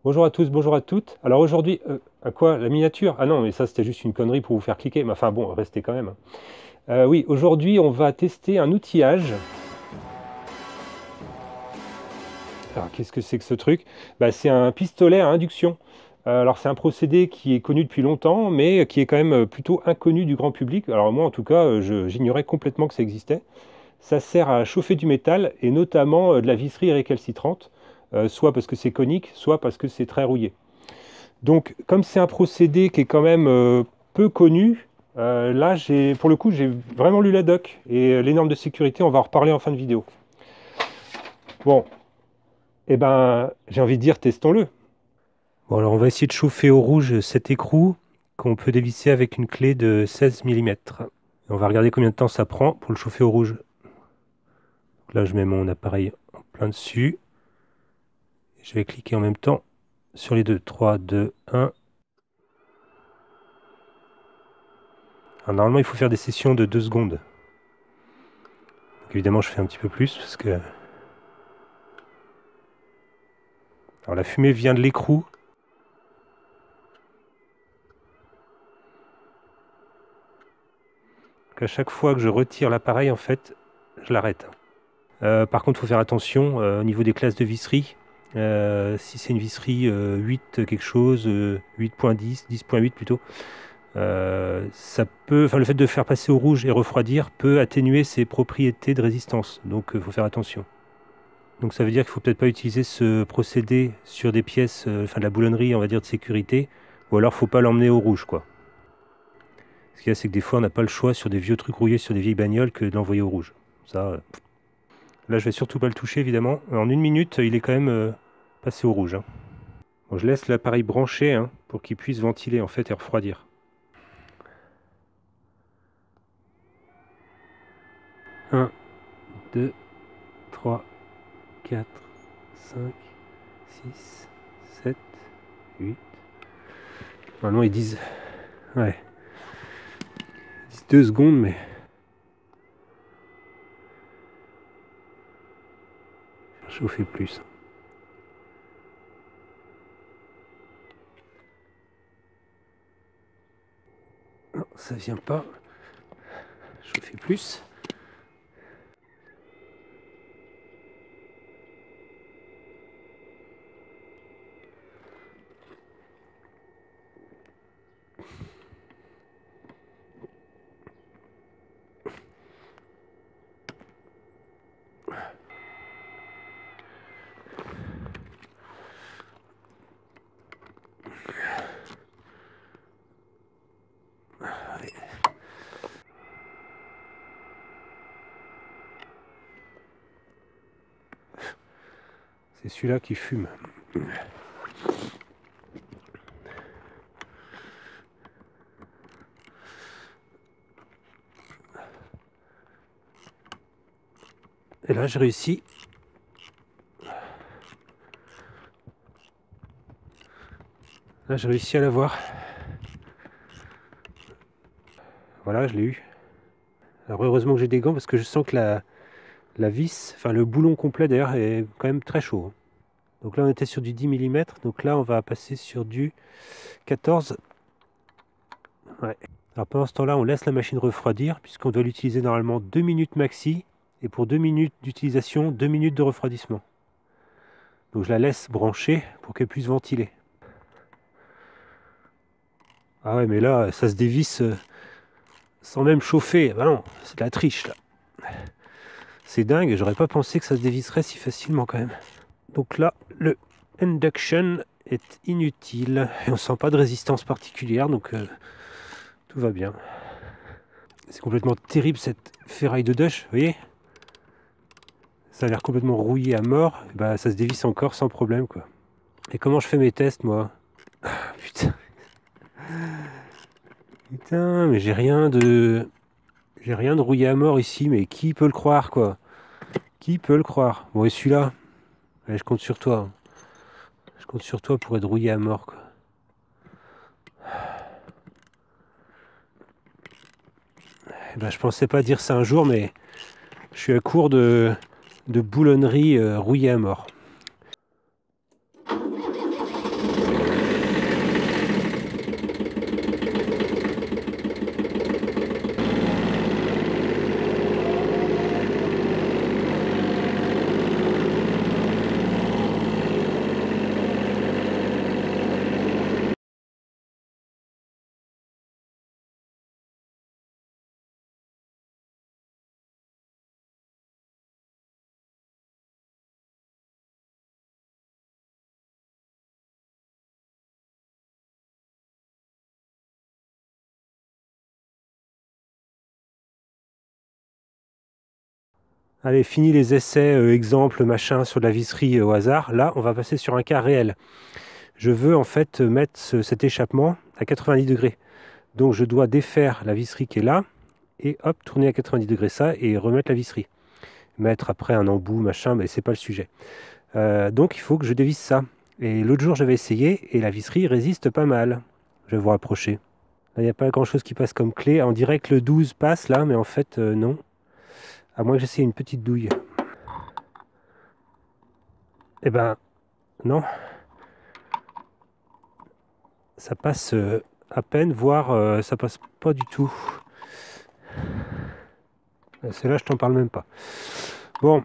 Bonjour à tous, bonjour à toutes. Alors aujourd'hui, à quoi? La miniature? Ah non, mais ça c'était juste une connerie pour vous faire cliquer. Mais enfin bon, restez quand même. Oui, aujourd'hui on va tester un outillage. Alors qu'est-ce que c'est que ce truc? Bah, c'est un pistolet à induction. Alors c'est un procédé qui est connu depuis longtemps, mais qui est quand même plutôt inconnu du grand public. Alors moi en tout cas, j'ignorais complètement que ça existait. Ça sert à chauffer du métal et notamment de la visserie récalcitrante, soit parce que c'est conique, soit parce que c'est très rouillé. Donc, comme c'est un procédé qui est quand même peu connu, là, pour le coup, j'ai vraiment lu la doc. Et les normes de sécurité, on va en reparler en fin de vidéo. Bon, eh ben, j'ai envie de dire, testons-le. Bon, alors on va essayer de chauffer au rouge cet écrou qu'on peut dévisser avec une clé de 16 mm. On va regarder combien de temps ça prend pour le chauffer au rouge. Donc là, je mets mon appareil en plein dessus. Je vais cliquer en même temps sur les deux. 3, 2, 1. Alors, normalement, il faut faire des sessions de 2 secondes. Donc, évidemment, je fais un petit peu plus parce que... Alors, la fumée vient de l'écrou. Donc, à chaque fois que je retire l'appareil, en fait, je l'arrête. Par contre, il faut faire attention au niveau des classes de visserie. Si c'est une visserie 8 quelque chose, 8.10, 10.8 plutôt, ça peut, enfin, le fait de faire passer au rouge et refroidir peut atténuer ses propriétés de résistance. Donc, il faut faire attention. Donc, ça veut dire qu'il ne faut peut-être pas utiliser ce procédé sur des pièces, enfin de la boulonnerie, on va dire, de sécurité, ou alors il ne faut pas l'emmener au rouge, quoi. Ce qu'il y a, c'est que des fois, on n'a pas le choix sur des vieux trucs rouillés, sur des vieilles bagnoles, que de l'envoyer au rouge. Ça, là, je vais surtout pas le toucher, évidemment. En 1 minute, il est quand même passé au rouge, hein. Bon, je laisse l'appareil branché hein, pour qu'il puisse ventiler en fait et refroidir. 1, 2, 3, 4, 5, 6, 7, 8. Normalement, ils disent... Ouais. Ils disent 2 secondes, mais... chauffer plus. Non, ça vient pas. Chauffer plus. C'est celui-là qui fume. Et là, j'ai réussi. Là, j'ai réussi à l'avoir. Voilà, je l'ai eu. Alors, heureusement que j'ai des gants parce que je sens que la vis, enfin le boulon complet d'ailleurs, est quand même très chaud. Donc là, on était sur du 10 mm. Donc là, on va passer sur du 14. Ouais. Alors pendant ce temps-là, on laisse la machine refroidir puisqu'on doit l'utiliser normalement 2 minutes maxi. Et pour 2 minutes d'utilisation, 2 minutes de refroidissement. Donc je la laisse brancher pour qu'elle puisse ventiler. Ah ouais, mais là, ça se dévisse sans même chauffer. Bah non, c'est de la triche là. C'est dingue, j'aurais pas pensé que ça se dévisserait si facilement quand même. Donc là, le induction est inutile. Et on sent pas de résistance particulière, donc tout va bien. C'est complètement terrible cette ferraille de Dush, vous voyez? Ça a l'air complètement rouillé à mort. Et bah ça se dévisse encore sans problème quoi. Et comment je fais mes tests moi? Ah, putain. Putain, mais j'ai rien de... J'ai rien de rouillé à mort ici, mais qui peut le croire quoi? Qui peut le croire? Bon et celui-là, allez, je compte sur toi. Je compte sur toi pour être rouillé à mort quoi. Et ben, je pensais pas dire ça un jour, mais je suis à court de boulonnerie rouillée à mort. Allez, fini les essais, exemples, machin, sur de la visserie au hasard. Là, on va passer sur un cas réel. Je veux en fait mettre cet échappement à 90 degrés. Donc je dois défaire la visserie qui est là, et hop, tourner à 90 degrés ça, et remettre la visserie. Mettre après un embout, machin, mais c'est pas le sujet. Donc il faut que je dévisse ça. Et l'autre jour, j'avais essayé, et la visserie résiste pas mal. Je vais vous rapprocher. Là, il n'y a pas grand-chose qui passe comme clé. On dirait que le 12 passe là, mais en fait, non. À moins que j'essaye une petite douille. Eh ben, non. Ça passe à peine, voire ça passe pas du tout. Celle-là, je t'en parle même pas. Bon,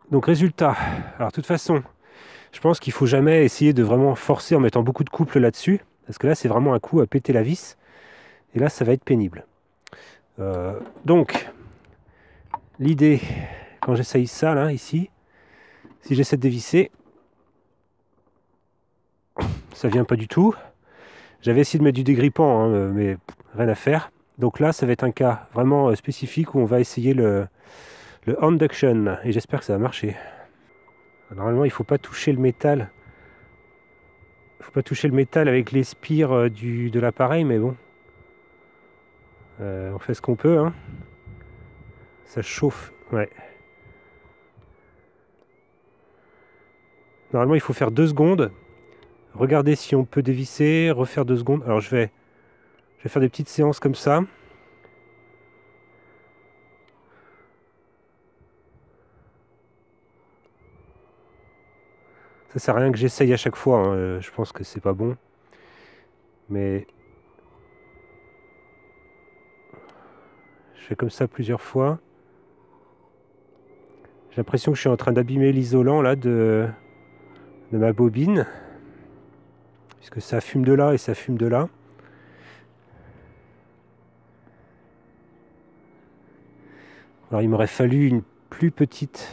donc résultat. Alors, de toute façon, je pense qu'il faut jamais essayer de vraiment forcer en mettant beaucoup de couple là-dessus. Parce que là, c'est vraiment un coup à péter la vis. Et là, ça va être pénible. Donc, l'idée, quand j'essaye ça, là, ici, si j'essaie de dévisser, ça vient pas du tout. J'avais essayé de mettre du dégrippant, hein, mais rien à faire. Donc là, ça va être un cas vraiment spécifique où on va essayer le induction. Et j'espère que ça va marcher. Normalement, il ne faut pas toucher le métal. Il ne faut pas toucher le métal avec les spires de l'appareil, mais bon. On fait ce qu'on peut. Hein. Ça chauffe. Ouais. Normalement, il faut faire 2 secondes. Regardez si on peut dévisser, refaire 2 secondes. Alors je vais faire des petites séances comme ça. Ça sert à rien que j'essaye à chaque fois. Hein. Je pense que c'est pas bon. Mais je fais comme ça plusieurs fois. J'ai l'impression que je suis en train d'abîmer l'isolant là de ma bobine. Puisque ça fume de là et ça fume de là. Alors il m'aurait fallu une plus petite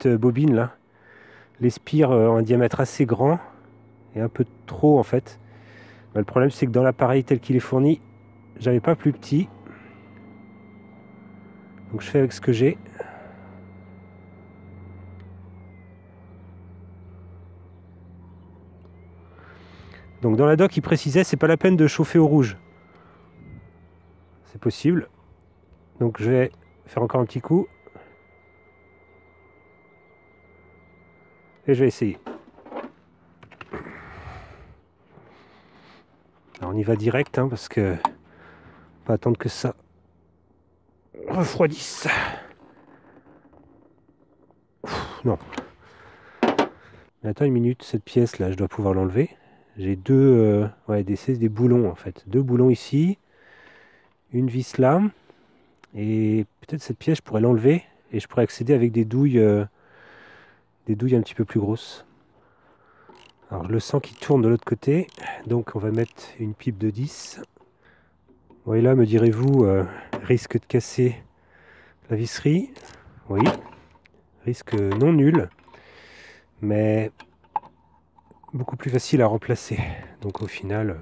bobine là. Les spires ont un diamètre assez grand et un peu trop en fait. Le problème c'est que dans l'appareil tel qu'il est fourni, j'avais pas plus petit. Donc je fais avec ce que j'ai. Donc dans la doc il précisait c'est pas la peine de chauffer au rouge. C'est possible. Donc je vais faire encore un petit coup. Et je vais essayer. Alors on y va direct hein, parce que on va attendre que ça refroidisse. Non. Mais attends une minute, cette pièce là, je dois pouvoir l'enlever. J'ai deux, des boulons en fait. 2 boulons ici, une vis là, et peut-être cette pièce je pourrais l'enlever et je pourrais accéder avec des douilles un petit peu plus grosses. Alors je le sens qui tourne de l'autre côté, donc on va mettre une pipe de 10. Bon et là me direz-vous, risque de casser la visserie. Oui, risque non nul, mais beaucoup plus facile à remplacer. Donc au final,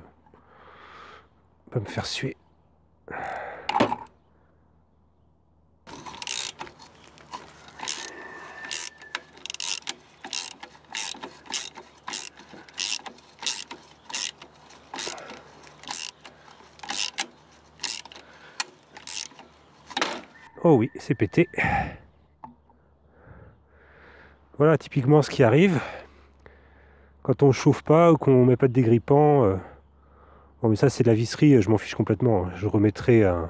pas me faire suer. Oh oui, c'est pété. Voilà typiquement ce qui arrive quand on chauffe pas ou qu'on met pas de dégrippant. Bon mais ça c'est de la visserie, je m'en fiche complètement. Je remettrai un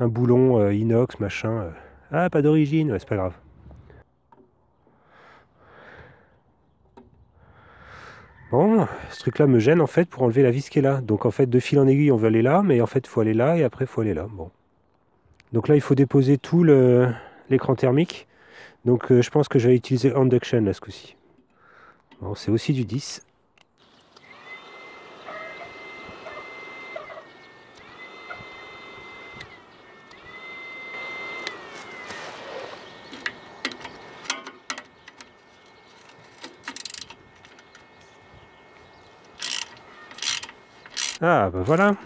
boulon inox, machin. Ah pas d'origine, ouais, c'est pas grave. Bon, ce truc là me gêne en fait pour enlever la vis qui est là. Donc en fait de fil en aiguille on veut aller là, mais en fait il faut aller là et après il faut aller là. Bon. Donc là il faut déposer tout l'écran thermique. Donc je pense que je vais utiliser induction là ce coup-ci. Bon, c'est aussi du 10. Ah bah voilà.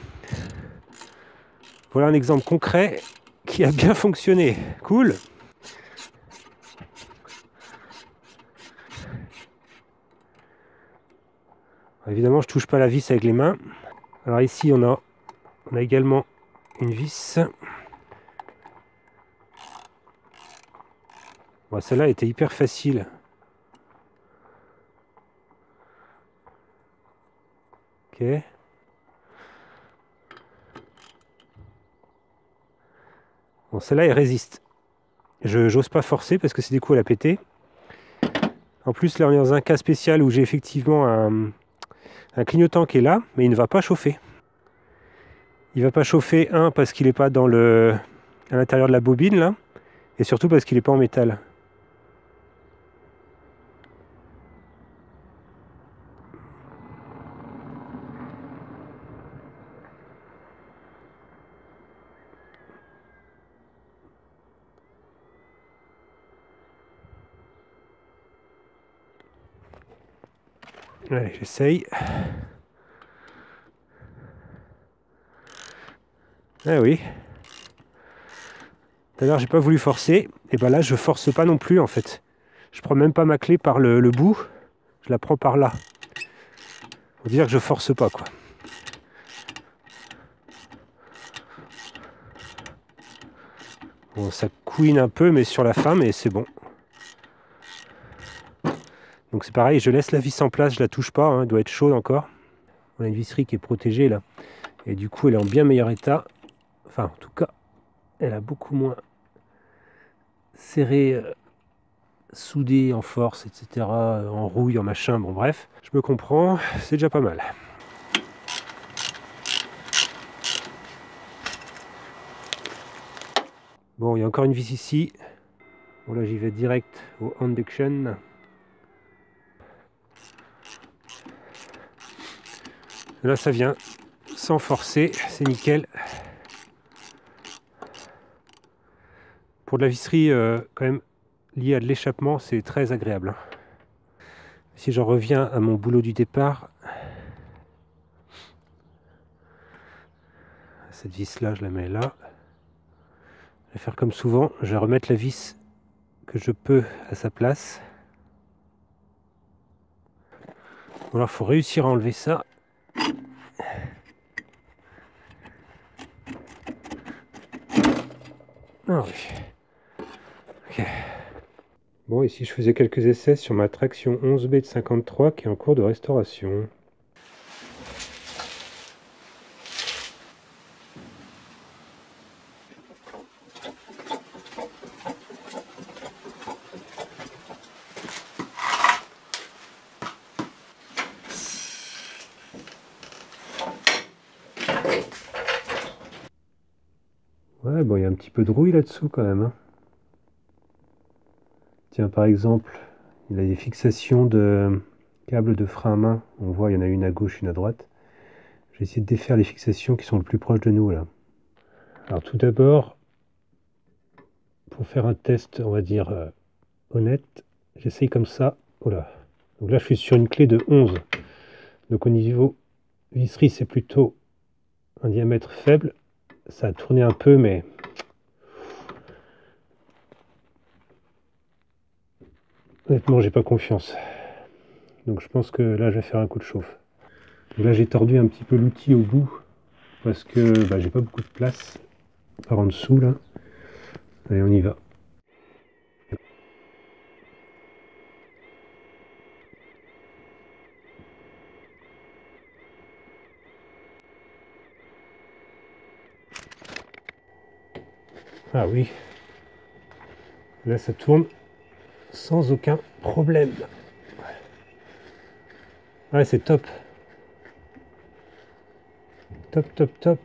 Voilà un exemple concret qui a bien fonctionné. Cool. Évidemment, je touche pas la vis avec les mains. Alors ici, on a également une vis. Bon, celle-là était hyper facile. Ok. Bon, celle-là, elle résiste. Je n'ose pas forcer parce que c'est des coups à la péter. En plus, là, on est dans un cas spécial où j'ai effectivement un clignotant qui est là, mais il ne va pas chauffer. Il ne va pas chauffer, parce qu'il n'est pas à l'intérieur de la bobine, là, et surtout parce qu'il n'est pas en métal. Allez, j'essaye. Ah oui. Tout à l'heure, j'ai pas voulu forcer. Et ben là, je force pas non plus, en fait. Je prends même pas ma clé par le bout. Je la prends par là. Faut dire que je force pas, quoi. Bon, ça couine un peu, mais sur la fin, mais c'est bon. Donc c'est pareil, je laisse la vis en place, je la touche pas, elle doit être chaude encore. On a une visserie qui est protégée là. Et du coup, elle est en bien meilleur état. Enfin, en tout cas, elle a beaucoup moins serré, soudé en force, etc. En rouille, en machin, bon bref. Je me comprends, c'est déjà pas mal. Bon, il y a encore une vis ici. Bon là, j'y vais direct au induction. Là, ça vient sans forcer, c'est nickel. Pour de la visserie, quand même, liée à de l'échappement, c'est très agréable. Si j'en reviens à mon boulot du départ, cette vis-là, je la mets là. Je vais faire comme souvent, je vais remettre la vis que je peux à sa place. Bon, alors, il faut réussir à enlever ça. Ah oui. Ok. Bon, ici je faisais quelques essais sur ma traction 11B de 53 qui est en cours de restauration. Ouais, bon, il y a un petit peu de rouille là-dessous quand même, hein. Tiens, par exemple, il a des fixations de câbles de frein à main. On voit, il y en a une à gauche, une à droite. Je vais essayer de défaire les fixations qui sont le plus proches de nous, là. Alors, tout d'abord, pour faire un test, on va dire, honnête, j'essaye comme ça. Oh là. Donc là, je suis sur une clé de 11. Donc, au niveau visserie, c'est plutôt un diamètre faible. Ça a tourné un peu, mais honnêtement, j'ai pas confiance. Donc je pense que là, je vais faire un coup de chauffe. Donc là, j'ai tordu un petit peu l'outil au bout parce que j'ai pas beaucoup de place par en dessous là. Allez, on y va. Ah oui. Là, ça tourne sans aucun problème. Ouais, c'est top. Top, top, top.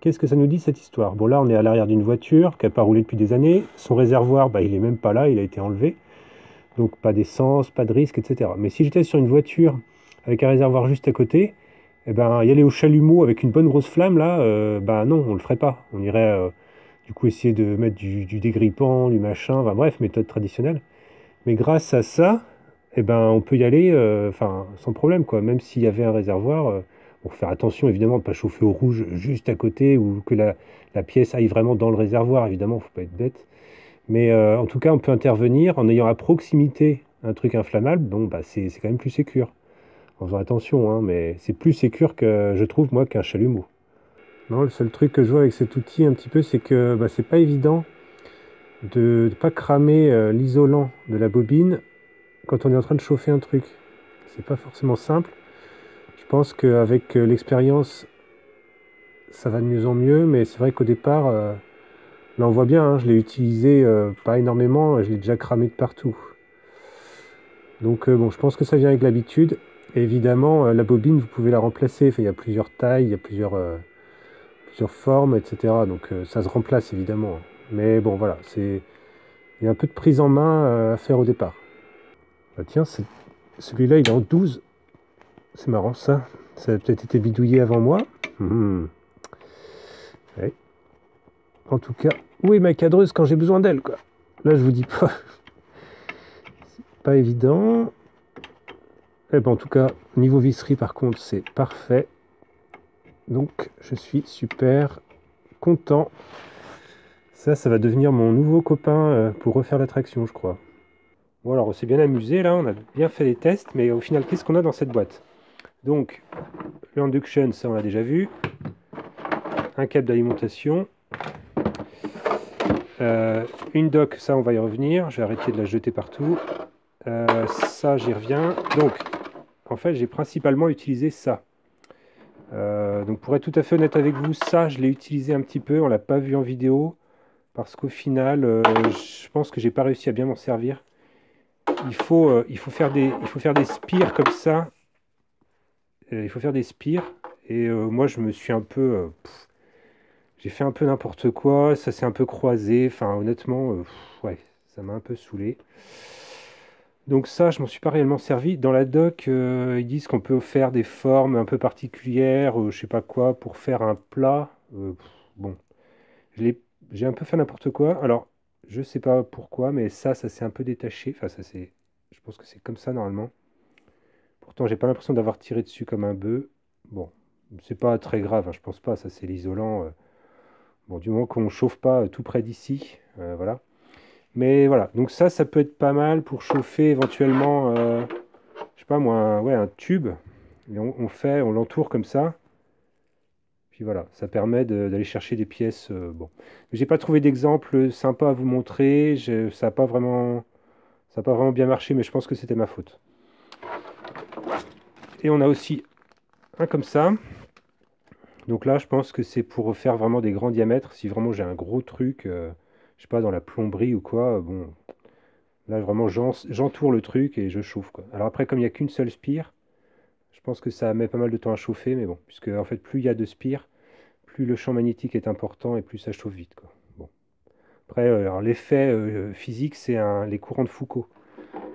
Qu'est-ce que ça nous dit cette histoire? Bon, là, on est à l'arrière d'une voiture qui n'a pas roulé depuis des années. Son réservoir, il est même pas là, il a été enlevé. Donc, pas d'essence, pas de risque, etc. Mais si j'étais sur une voiture avec un réservoir juste à côté, y aller au chalumeau avec une bonne grosse flamme, là, non, on le ferait pas. On irait, du coup, essayer de mettre du dégrippant, du machin, enfin bref, méthode traditionnelle. Mais grâce à ça, on peut y aller sans problème, quoi. Même s'il y avait un réservoir, Pour faire attention évidemment de ne pas chauffer au rouge juste à côté ou que la pièce aille vraiment dans le réservoir, évidemment, il ne faut pas être bête. Mais en tout cas, on peut intervenir en ayant à proximité un truc inflammable, bon, bah, c'est quand même plus sécure. En faisant attention, hein, mais c'est plus sécure que, je trouve, moi, qu'un chalumeau. Non, le seul truc que je vois avec cet outil un petit peu, c'est que bah, c'est pas évident de ne pas cramer l'isolant de la bobine quand on est en train de chauffer un truc. C'est pas forcément simple. Je pense qu'avec l'expérience, ça va de mieux en mieux, mais c'est vrai qu'au départ, là on voit bien, hein, je l'ai utilisé pas énormément, je l'ai déjà cramé de partout. Donc bon, je pense que ça vient avec l'habitude. Et évidemment, la bobine, vous pouvez la remplacer. Enfin, il y a plusieurs tailles, il y a plusieurs formes, etc. Donc ça se remplace évidemment. Mais bon, voilà, il y a un peu de prise en main à faire au départ. Bah, tiens, celui-là, il est en 12. C'est marrant ça. Ça a peut-être été bidouillé avant moi. Ouais. En tout cas, où est ma cadreuse quand j'ai besoin d'elle, quoi? Là, je vous dis pas. C'est pas évident. Eh ben, en tout cas, niveau visserie, par contre, c'est parfait. Donc, je suis super content. Ça va devenir mon nouveau copain pour refaire l'attraction, je crois. Bon, alors, on s'est bien amusé, là. On a bien fait les tests. Mais au final, qu'est-ce qu'on a dans cette boîte? Donc, l'induction, ça, on l'a déjà vu. Un câble d'alimentation. Une dock, ça, on va y revenir. Je vais arrêter de la jeter partout. Ça, j'y reviens. Donc, en fait, j'ai principalement utilisé ça. Donc pour être tout à fait honnête avec vous, ça je l'ai utilisé un petit peu, on l'a pas vu en vidéo, parce qu'au final, je pense que j'ai pas réussi à bien m'en servir. Il faut faire des spires comme ça. Il faut faire des spires. Et moi je me suis un peu... j'ai fait un peu n'importe quoi, ça s'est un peu croisé. Enfin honnêtement, ouais, ça m'a un peu saoulé. Donc ça, je m'en suis pas réellement servi. Dans la doc, ils disent qu'on peut faire des formes un peu particulières, je sais pas quoi, pour faire un plat. Bon, je l'ai- j'ai un peu fait n'importe quoi. Alors, je sais pas pourquoi, mais ça s'est un peu détaché. Enfin, je pense que c'est comme ça normalement. Pourtant, j'ai pas l'impression d'avoir tiré dessus comme un bœuf. Bon, c'est pas très grave, hein, je pense pas. Ça, c'est l'isolant. Bon, du moment qu'on chauffe pas tout près d'ici, voilà. Mais voilà, donc ça peut être pas mal pour chauffer éventuellement, je sais pas moi, ouais, un tube. Et on l'entoure comme ça. Puis voilà, ça permet d'aller chercher des pièces. Bon, j'ai pas trouvé d'exemple sympa à vous montrer. Ça a pas vraiment bien marché, mais je pense que c'était ma faute. Et on a aussi un comme ça. Donc là, je pense que c'est pour faire vraiment des grands diamètres. Si vraiment j'ai un gros truc, je sais pas, dans la plomberie ou quoi, bon, là vraiment j'entoure le truc et je chauffe, quoi. Alors après, comme il n'y a qu'une seule spire, je pense que ça met pas mal de temps à chauffer, mais bon, puisque en fait, plus il y a de spires, plus le champ magnétique est important et plus ça chauffe vite, quoi. Bon. Après, alors l'effet physique, c'est les courants de Foucault.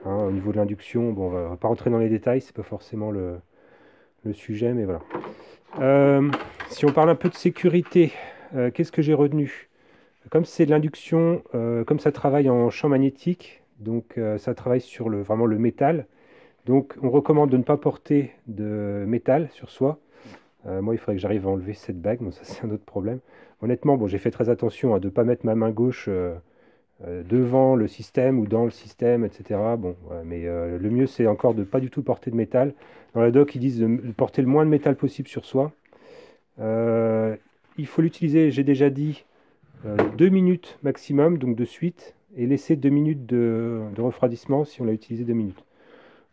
Hein, au niveau de l'induction, bon, on va pas rentrer dans les détails, c'est pas forcément le sujet, mais voilà. Si on parle un peu de sécurité, qu'est-ce que j'ai retenu? Comme c'est de l'induction, comme ça travaille en champ magnétique, donc ça travaille sur vraiment le métal. Donc on recommande de ne pas porter de métal sur soi. Moi, il faudrait que j'arrive à enlever cette bague, donc ça c'est un autre problème. Honnêtement, bon, j'ai fait très attention à ne pas mettre ma main gauche devant le système ou dans le système, etc. Bon, ouais, mais le mieux c'est encore de ne pas du tout porter de métal. Dans la doc, ils disent de porter le moins de métal possible sur soi. Il faut l'utiliser, j'ai déjà dit, 2 minutes maximum, donc de suite, et laisser 2 minutes de refroidissement si on l'a utilisé 2 minutes.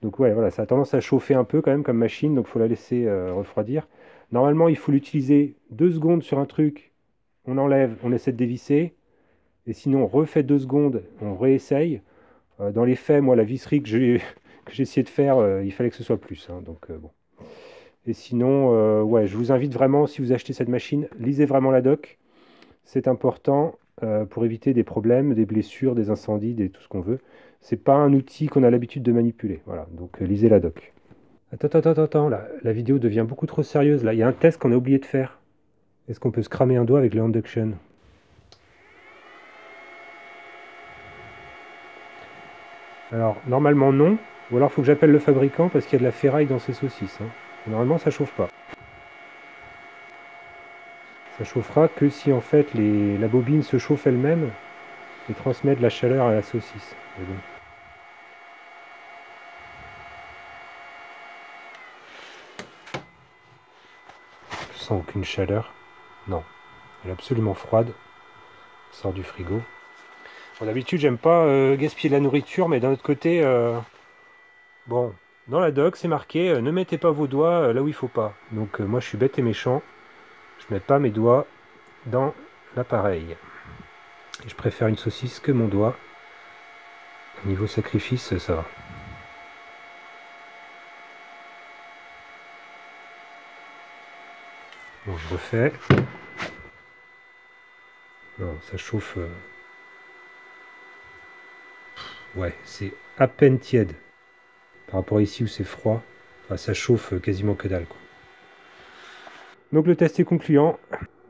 Donc ouais, voilà, ça a tendance à chauffer un peu quand même comme machine, donc il faut la laisser refroidir. Normalement, il faut l'utiliser 2 secondes sur un truc, on enlève, on essaie de dévisser, et sinon on refait 2 secondes, on réessaye. Dans les faits, moi, la visserie que j'ai essayé de faire, il fallait que ce soit plus, hein, donc bon. Et sinon, ouais, je vous invite vraiment, si vous achetez cette machine, lisez vraiment la doc. C'est important pour éviter des problèmes, des blessures, des incendies, tout ce qu'on veut. C'est pas un outil qu'on a l'habitude de manipuler. Voilà, donc lisez la doc. Attends, la vidéo devient beaucoup trop sérieuse. Là, il y a un test qu'on a oublié de faire. Est-ce qu'on peut se cramer un doigt avec le induction? Alors, normalement non. Ou alors, il faut que j'appelle le fabricant parce qu'il y a de la ferraille dans ces saucisses, hein. Normalement, ça chauffe pas. Ça chauffera que si en fait la bobine se chauffe elle-même et transmet de la chaleur à la saucisse. Mais bon. Je sens aucune chaleur. Non, elle est absolument froide. Elle sort du frigo. Bon, d'habitude, j'aime pas gaspiller de la nourriture, mais d'un autre côté, bon, dans la doc, c'est marqué ne mettez pas vos doigts là où il faut pas. Donc, moi, je suis bête et méchant. Je mets pas mes doigts dans l'appareil. Et je préfère une saucisse que mon doigt. Au niveau sacrifice, ça va. Bon, je refais. Non, ça chauffe. Ouais, c'est à peine tiède. Par rapport à ici où c'est froid. Enfin, ça chauffe quasiment que dalle, quoi. Donc le test est concluant.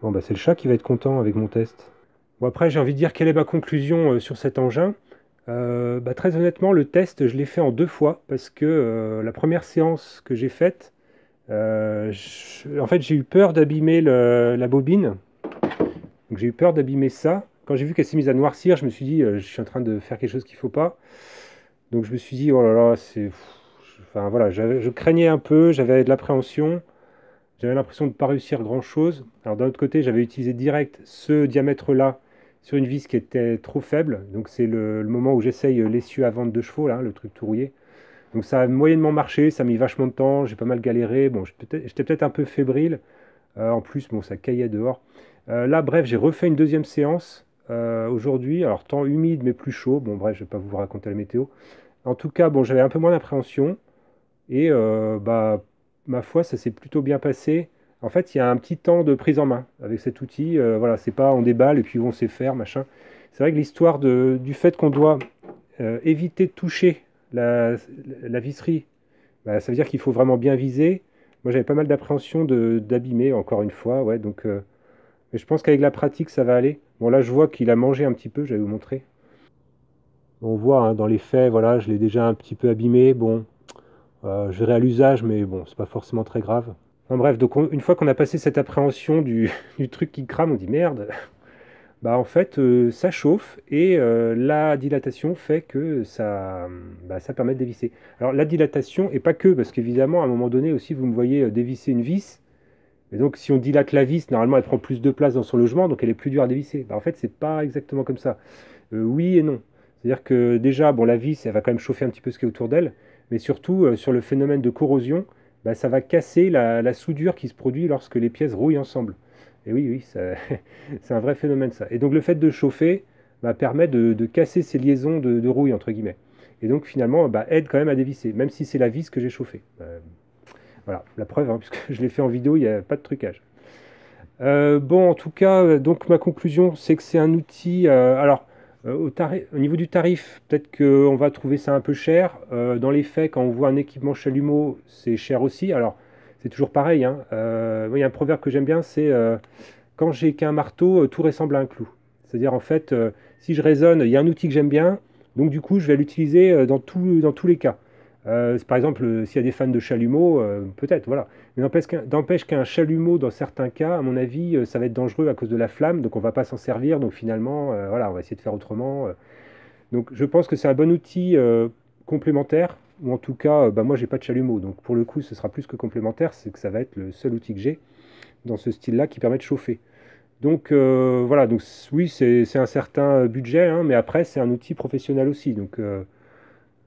Bon, bah c'est le chat qui va être content avec mon test. Bon, après, j'ai envie de dire quelle est ma conclusion sur cet engin. Bah, très honnêtement, le test, je l'ai fait en 2 fois parce que la première séance que j'ai faite, en fait, j'ai eu peur d'abîmer la bobine. Donc j'ai eu peur d'abîmer ça. Quand j'ai vu qu'elle s'est mise à noircir, je me suis dit, je suis en train de faire quelque chose qu'il ne faut pas. Donc je me suis dit, oh là là, c'est... Enfin voilà, je craignais un peu, j'avais de l'appréhension. J'avais l'impression de ne pas réussir grand-chose. Alors d'un autre côté, j'avais utilisé direct ce diamètre-là sur une vis qui était trop faible. Donc c'est le moment où j'essaye l'essieu à vente de chevaux, là, le truc tout rouillé. Donc ça a moyennement marché, ça a mis vachement de temps, j'ai pas mal galéré. Bon, j'étais peut-être un peu fébrile. En plus, bon, ça caillait dehors. Là, bref, j'ai refait une deuxième séance aujourd'hui. Alors temps humide mais plus chaud. Bon, bref, je vais pas vous raconter la météo. En tout cas, bon, j'avais un peu moins d'appréhension. Et bah, ma foi, ça s'est plutôt bien passé. En fait, il y a un petit temps de prise en main avec cet outil. Voilà, c'est pas on déballe et puis on sait faire, machin. C'est vrai que l'histoire du fait qu'on doit éviter de toucher la visserie, bah, ça veut dire qu'il faut vraiment bien viser. Moi, j'avais pas mal d'appréhension d'abîmer, encore une fois. Ouais, donc, mais je pense qu'avec la pratique, ça va aller. Bon, là, je vois qu'il a mangé un petit peu, je vais vous montrer. On voit hein, dans les faits, voilà, je l'ai déjà un petit peu abîmé. Bon, je verrai à l'usage, mais bon, c'est pas forcément très grave. Enfin bref, donc une fois qu'on a passé cette appréhension du truc qui crame, on dit merde. Bah en fait, ça chauffe et la dilatation fait que ça permet de dévisser. Alors la dilatation, et pas que, parce qu'évidemment, à un moment donné aussi, vous me voyez dévisser une vis. Et donc si on dilate la vis, normalement, elle prend plus de place dans son logement, donc elle est plus dure à dévisser. Bah, en fait, c'est pas exactement comme ça. Oui et non. C'est-à-dire que déjà, bon, la vis, elle va quand même chauffer un petit peu ce qui est autour d'elle, mais surtout sur le phénomène de corrosion, bah, ça va casser la soudure qui se produit lorsque les pièces rouillent ensemble. Et oui, oui, c'est un vrai phénomène ça. Et donc le fait de chauffer bah, permet de casser ces liaisons de rouille, entre guillemets. Et donc finalement, bah, aide quand même à dévisser, même si c'est la vis que j'ai chauffée. Voilà, la preuve, hein, puisque je l'ai fait en vidéo, il n'y a pas de trucage. Bon, en tout cas, donc ma conclusion, c'est que c'est un outil. Alors, au niveau du tarif, peut-être qu'on va trouver ça un peu cher. Dans les faits, quand on voit un équipement chalumeau, c'est cher aussi. Alors, c'est toujours pareil, hein. Moi, il y a un proverbe que j'aime bien, c'est quand j'ai qu'un marteau, tout ressemble à un clou. C'est-à-dire, en fait, si je raisonne, il y a un outil que j'aime bien, donc du coup, je vais l'utiliser dans tous les cas. Par exemple, s'il y a des fans de chalumeau, peut-être, voilà. Mais n'empêche qu'un chalumeau, dans certains cas, à mon avis, ça va être dangereux à cause de la flamme, donc on ne va pas s'en servir. Donc finalement, voilà, on va essayer de faire autrement. Donc je pense que c'est un bon outil complémentaire, ou en tout cas, bah, moi j'ai pas de chalumeau, donc pour le coup, ce sera plus que complémentaire, c'est que ça va être le seul outil que j'ai dans ce style-là qui permet de chauffer. Donc voilà, donc oui, c'est un certain budget, hein, mais après c'est un outil professionnel aussi, donc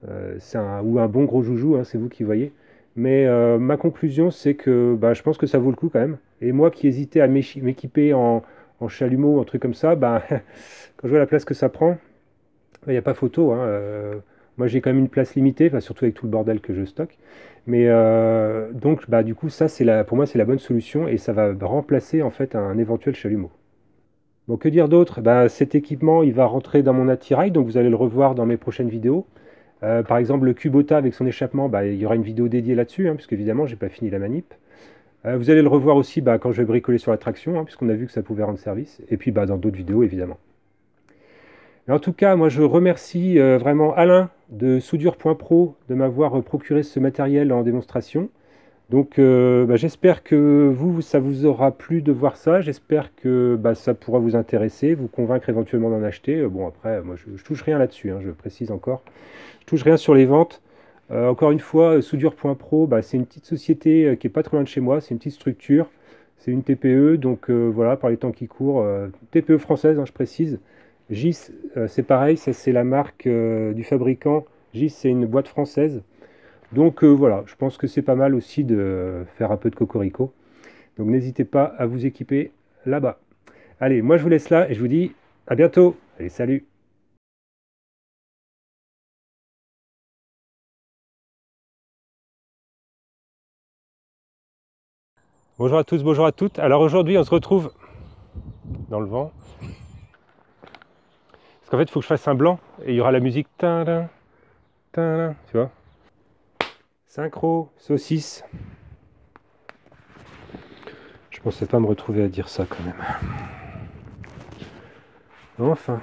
ou un bon gros joujou, hein, c'est vous qui voyez. Mais ma conclusion, c'est que bah, je pense que ça vaut le coup quand même. Et moi qui hésitais à m'équiper en chalumeau, un truc comme ça, bah, quand je vois la place que ça prend, il n'y a pas photo. Hein, moi j'ai quand même une place limitée, enfin, surtout avec tout le bordel que je stocke. Mais donc bah, du coup, ça, pour moi, c'est la bonne solution et ça va remplacer en fait un éventuel chalumeau. Bon, que dire d'autre? Bah, cet équipement, il va rentrer dans mon attirail, donc vous allez le revoir dans mes prochaines vidéos. Par exemple, le Kubota avec son échappement, bah, il y aura une vidéo dédiée là-dessus, hein, puisque évidemment, j'ai pas fini la manip. Vous allez le revoir aussi bah, quand je vais bricoler sur la traction, hein, puisqu'on a vu que ça pouvait rendre service. Et puis bah, dans d'autres vidéos, évidemment. Mais en tout cas, moi, je remercie vraiment Alain de Soudure.pro de m'avoir procuré ce matériel en démonstration. Donc j'espère que ça vous aura plu de voir ça. J'espère que ça pourra vous intéresser, vous convaincre éventuellement d'en acheter. Bon après, moi je touche rien là-dessus, hein, je précise encore. Je touche rien sur les ventes. Encore une fois, Soudure.pro, c'est une petite société qui est pas trop loin de chez moi, c'est une petite structure, c'est une TPE, donc voilà, par les temps qui courent, TPE française, hein, je précise. GIS, c'est pareil, ça c'est la marque du fabricant. GIS, c'est une boîte française. Donc voilà, je pense que c'est pas mal aussi de faire un peu de cocorico. Donc n'hésitez pas à vous équiper là-bas. Allez, moi je vous laisse là et je vous dis à bientôt. Allez, salut! Bonjour à tous, bonjour à toutes. Alors aujourd'hui, on se retrouve dans le vent. Parce qu'en fait, il faut que je fasse un blanc et il y aura la musique. Tadam, tadam, tu vois. Synchro, saucisse. Je pensais pas me retrouver à dire ça quand même. Enfin,